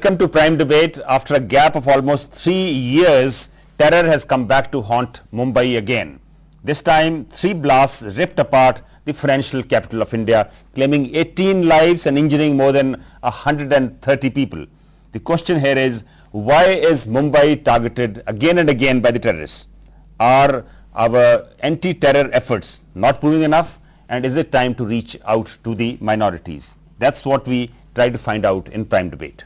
Welcome to Prime Debate. After a gap of almost 3 years, terror has come back to haunt Mumbai again. This time, 3 blasts ripped apart the financial capital of India, claiming 18 lives and injuring more than 130 people. The question here is, why is Mumbai targeted again and again by the terrorists? Are our anti-terror efforts not proving enough? And is it time to reach out to the minorities? That's what we try to find out in Prime Debate.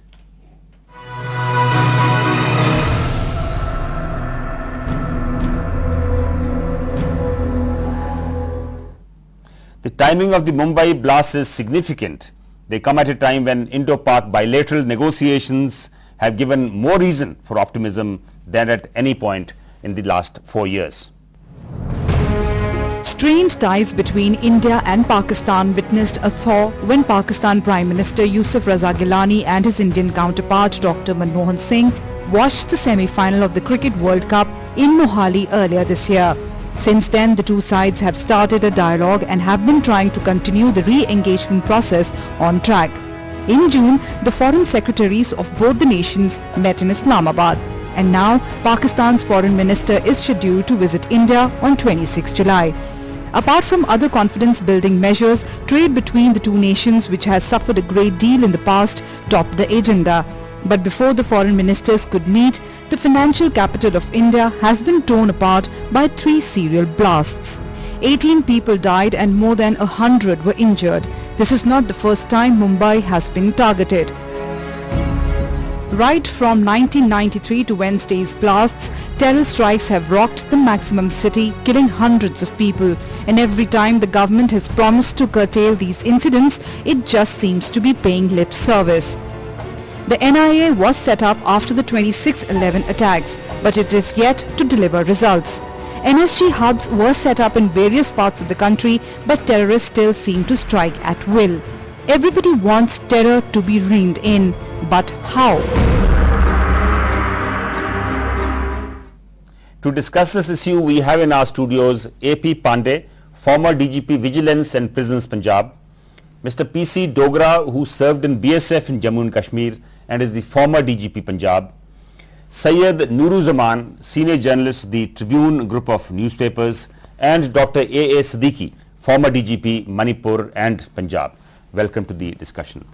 The timing of the Mumbai blasts is significant. They come at a time when Indo-Pak bilateral negotiations have given more reason for optimism than at any point in the last 4 years. Strained ties between India and Pakistan witnessed a thaw when Pakistan Prime Minister Yusuf Raza Gilani and his Indian counterpart Dr. Manmohan Singh watched the semi-final of the Cricket World Cup in Mohali earlier this year. Since then, the two sides have started a dialogue and have been trying to continue the re-engagement process on track. In June, the foreign secretaries of both the nations met in Islamabad. And now, Pakistan's foreign minister is scheduled to visit India on 26 July. Apart from other confidence-building measures, trade between the two nations, which has suffered a great deal in the past, topped the agenda. But before the foreign ministers could meet, the financial capital of India has been torn apart by 3 serial blasts. 18 people died and more than 100 were injured. This is not the first time Mumbai has been targeted. Right from 1993 to Wednesday's blasts, terror strikes have rocked the maximum city, killing hundreds of people. And every time the government has promised to curtail these incidents, it just seems to be paying lip service. The NIA was set up after the 26/11 attacks, but it is yet to deliver results. NSG hubs were set up in various parts of the country, but terrorists still seem to strike at will. Everybody wants terror to be reined in, but how? To discuss this issue, we have in our studios AP Pandey, former DGP Vigilance and Prisons Punjab, Mr. PC Dogra, who served in BSF in Jammu and Kashmir and is the former DGP Punjab, Syed Nuruzaman, senior journalist, the Tribune group of newspapers, and Dr. A.A. Siddiqui, former DGP Manipur and Punjab. Welcome to the discussion.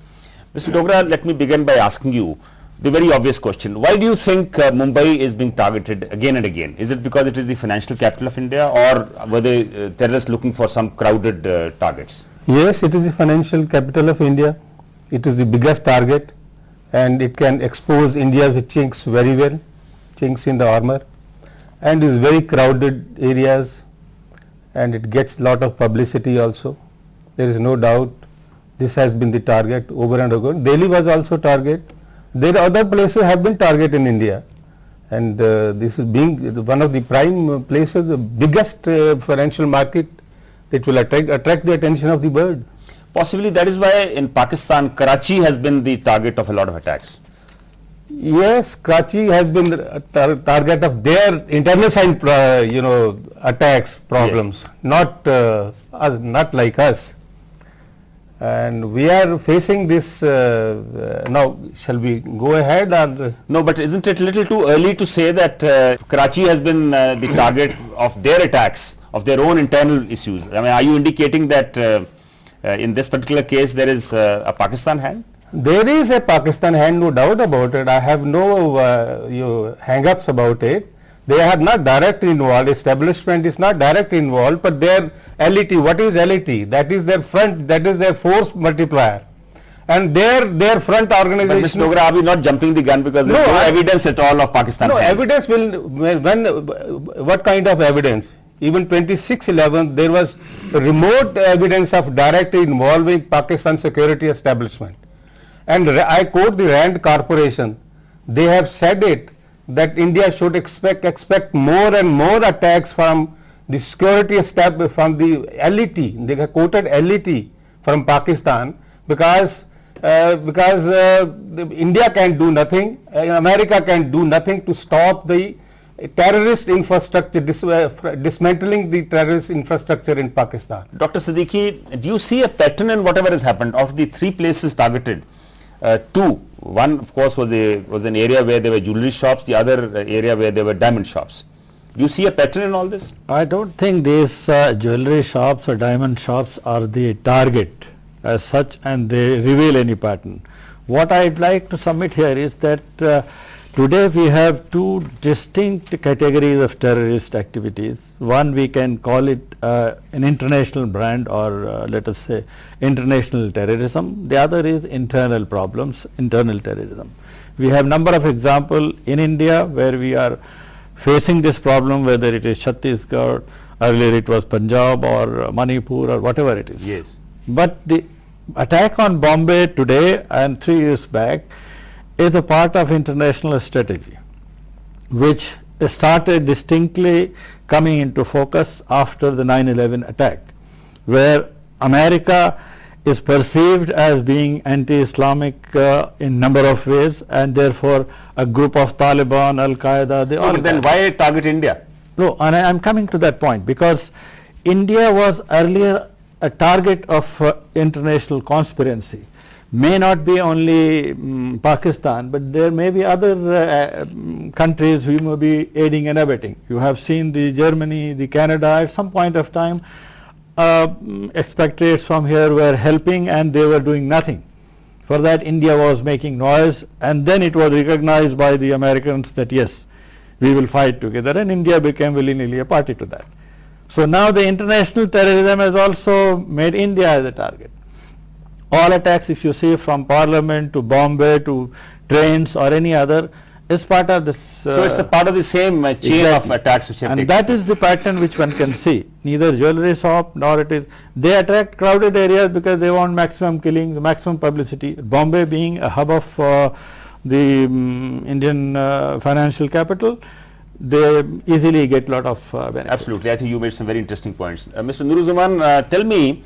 Mr. Dogra, let me begin by asking you the very obvious question. Why do you think Mumbai is being targeted again and again? Is it because it is the financial capital of India, or were they terrorists looking for some crowded targets? Yes, it is the financial capital of India. It is the biggest target, and it can expose India's chinks very well, chinks in the armor, and is very crowded areas, and it gets lot of publicity also. There is no doubt this has been the target over and over. Delhi was also target. There are other places have been target in India, and this is being one of the prime places, the biggest financial market. It will attract the attention of the world. Possibly that is why in Pakistan, Karachi has been the target of a lot of attacks. Yes, Karachi has been a target of their internal side, attacks, problems, yes. Not like us. And we are facing this now. Shall we go ahead? Or no, but isn't it a little too early to say that Karachi has been the target of their attacks, of their own internal issues? I mean, are you indicating that in this particular case there is a Pakistan hand? There is a Pakistan hand, no doubt about it. I have no hang-ups about it. They are not directly involved. Establishment is not directly involved, but their LET. What is LET? That is their front. That is their force multiplier, and their front organization. But Mr. Dogra, are we not jumping the gun because there is no evidence at all of Pakistan? No evidence will. When what kind of evidence? Even 26/11, there was remote evidence of directly involving Pakistan security establishment. And I quote the Rand Corporation. They have said it that India should expect more and more attacks from the security establishment, from the LET. They have quoted LET from Pakistan because India can do nothing, America can do nothing to stop the terrorist infrastructure, dismantling the terrorist infrastructure in Pakistan. Dr. Siddiqui, do you see a pattern in whatever has happened? Of the 3 places targeted, 2 one of course was an area where there were jewelry shops, the other area where there were diamond shops. Do you see a pattern in all this? I don't think these jewelry shops or diamond shops are the target as such, and they reveal any pattern. What I'd like to submit here is that today we have two distinct categories of terrorist activities. One, we can call it an international brand, or let us say international terrorism. The other is internal problems, internal terrorism. We have number of examples in India where we are facing this problem, whether it is Chhattisgarh, earlier it was Punjab or Manipur or whatever it is. Yes. But the attack on Bombay today and 3 years back is a part of international strategy, which started distinctly coming into focus after the 9/11 attack, where America is perceived as being anti-Islamic in number of ways, and therefore a group of Taliban, Al-Qaeda, they all. But then why target India? No, and I am coming to that point, because India was earlier a target of international conspiracy. May not be only Pakistan, but there may be other countries who may be aiding and abetting. You have seen the Germany, the Canada, at some point of time expatriates from here were helping and they were doing nothing. For that India was making noise, and then it was recognized by the Americans that yes, we will fight together, and India became willy-nilly a party to that. So now the international terrorism has also made India as a target. All attacks, if you see, from Parliament to Bombay to trains or any other, is part of this. So it's a part of the same chain of attacks which have and taken that place. is the pattern which one can see. Neither jewelry shop nor it is. They attract crowded areas because they want maximum killings, maximum publicity. Bombay being a hub of the Indian financial capital, they easily get lot of benefit. Absolutely, I think you made some very interesting points. Mr. Nuruzzaman, tell me,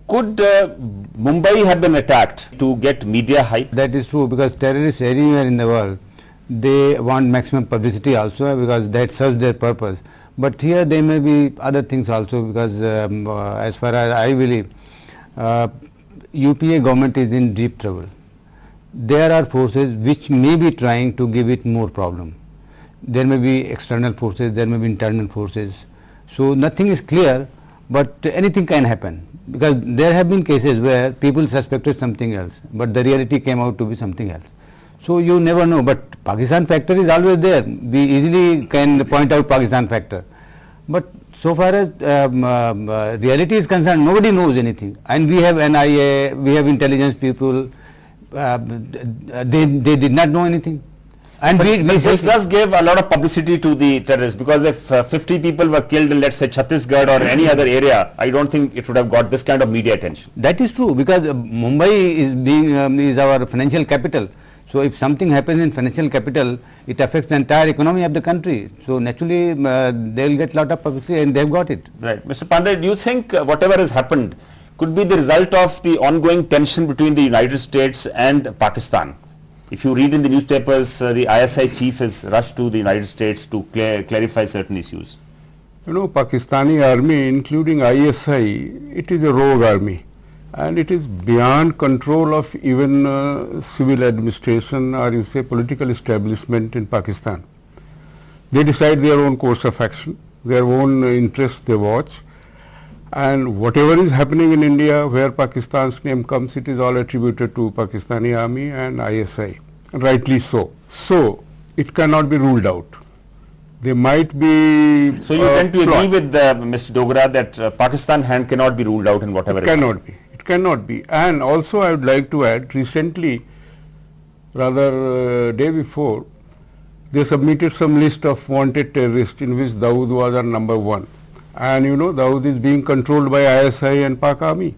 could Mumbai have been attacked to get media hype? That is true, because terrorists anywhere in the world, they want maximum publicity also, because that serves their purpose. But here there may be other things also, because as far as I believe, UPA government is in deep trouble. There are forces which may be trying to give it more problem. There may be external forces, there may be internal forces. So nothing is clear, but anything can happen, because there have been cases where people suspected something else, but the reality came out to be something else. So you never know, but Pakistan factor is always there. We easily can point out Pakistan factor. But so far as reality is concerned, nobody knows anything. And we have NIA, we have intelligence people, they did not know anything. And this does give a lot of publicity to the terrorists, because if 50 people were killed in, let's say, Chhattisgarh or any other area, I don't think it would have got this kind of media attention. That is true, because Mumbai is being is our financial capital. So if something happens in financial capital, it affects the entire economy of the country. So naturally, they will get lot of publicity, and they have got it. Right, Mr. Pandey, do you think whatever has happened could be the result of the ongoing tension between the United States and Pakistan? If you read in the newspapers, the ISI chief has rushed to the United States to clarify certain issues. You know, Pakistani army, including ISI, it is a rogue army, and it is beyond control of even civil administration, or you say political establishment in Pakistan. They decide their own course of action, their own interests they watch, and whatever is happening in India where Pakistan's name comes, it is all attributed to Pakistani army and ISI, and rightly so. So it cannot be ruled out. There might be. So you tend to agree with Mr. Dogra that Pakistan hand cannot be ruled out in whatever it cannot be. It cannot be. And also I would like to add, recently, rather day before, they submitted some list of wanted terrorists in which Dawood was on number 1. And you know, Dawood is being controlled by ISI and Pak army,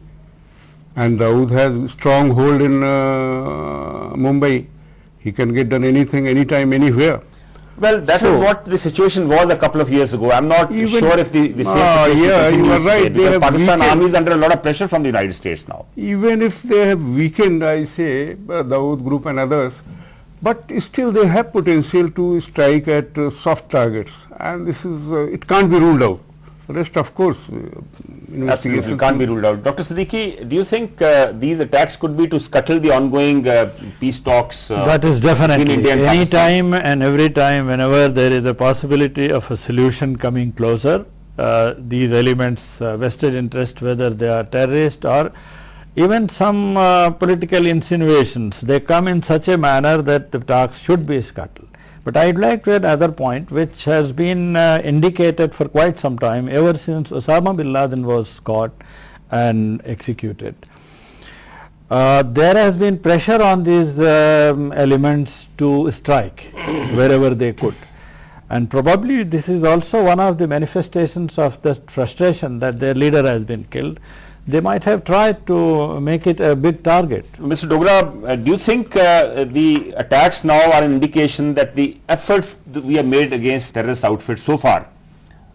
and Dawood has strong hold in Mumbai. He can get done anything, anytime, anywhere. Well, that is what the situation was a couple of years ago. I'm not sure if the same situation yeah, continues you are right. today, because Pakistan army is under a lot of pressure from the United States now. Even if they have weakened, I say, Dawood group and others, but still they have potential to strike at soft targets, and this is, it can't be ruled out. Rest, of course, Absolutely, investigation can't be ruled out. Dr. Siddiqui, do you think these attacks could be to scuttle the ongoing peace talks? That is between definitely, India and any Pakistan? time and every time whenever there is a possibility of a solution coming closer, these elements, vested interest, whether they are terrorist or even some political insinuations, they come in such a manner that the talks should be scuttled. But I would like to add another point which has been indicated for quite some time, ever since Osama bin Laden was caught and executed. There has been pressure on these elements to strike wherever they could. And probably this is also one of the manifestations of the frustration that their leader has been killed. They might have tried to make it a big target. Mr. Dogra, do you think the attacks now are an indication that the efforts that we have made against terrorist outfits so far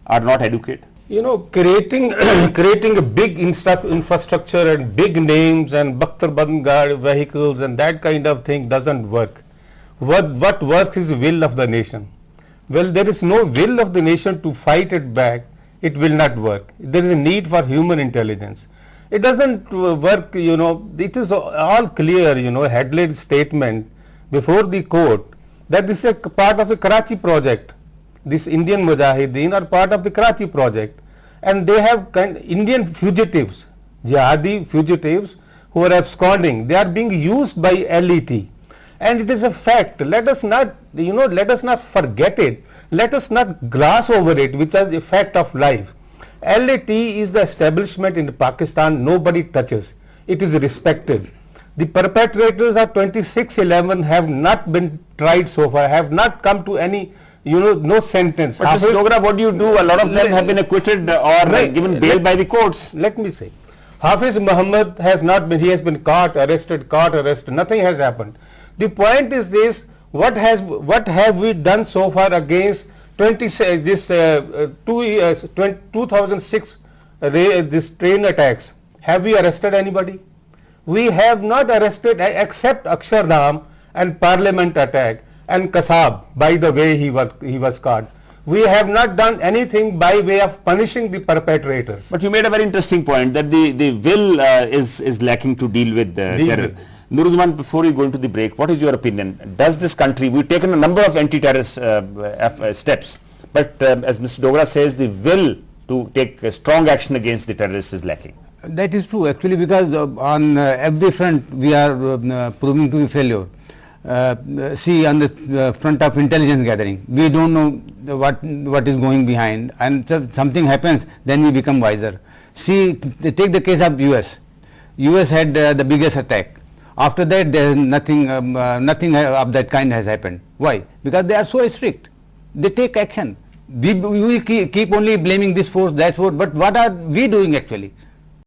are not adequate? You know, creating a big infrastructure and big names and Bakhtar Bandgar vehicles and that kind of thing doesn't work. What works is the will of the nation. Well, there is no will of the nation to fight it back. It will not work. There is a need for human intelligence. It doesn't work, you know, it is all clear, you know, headline statement before the court that this is a part of a Karachi project. This Indian Mujahideen are part of the Karachi project, and they have Indian fugitives, jihadi fugitives who are absconding. They are being used by LET, and it is a fact. Let us not, you know, let us not forget it. Let us not gloss over it, which is a fact of life. LAT is the establishment in Pakistan nobody touches. It is respected. The perpetrators of 26/11 have not been tried so far, have not come to any, you know, no sentence. But Mr. Dogra, what do you do? A lot of them have been acquitted or given bail by the courts. Let me say, Hafiz Muhammad has not been, he has been caught, arrested, nothing has happened. The point is this, what have we done so far against 2006 this train attacks? Have we arrested anybody? We have not arrested except Akshardham and Parliament attack and Kasab, by the way he was caught. We have not done anything by way of punishing the perpetrators. But you made a very interesting point that the will is lacking to deal with terror. Nuruzman, before you go into the break, what is your opinion? Does this country, we've taken a number of anti-terrorist steps, but as Mr. Dogra says, the will to take strong action against the terrorists is lacking. That is true actually, because on every front we are proving to be failure. See, on the front of intelligence gathering, we don't know what is going behind, and so something happens, then we become wiser. See, take the case of US. US had the biggest attack. After that, there is nothing of that kind has happened. Why? Because they are so strict. They take action. We keep only blaming this force, that force, but what are we doing actually?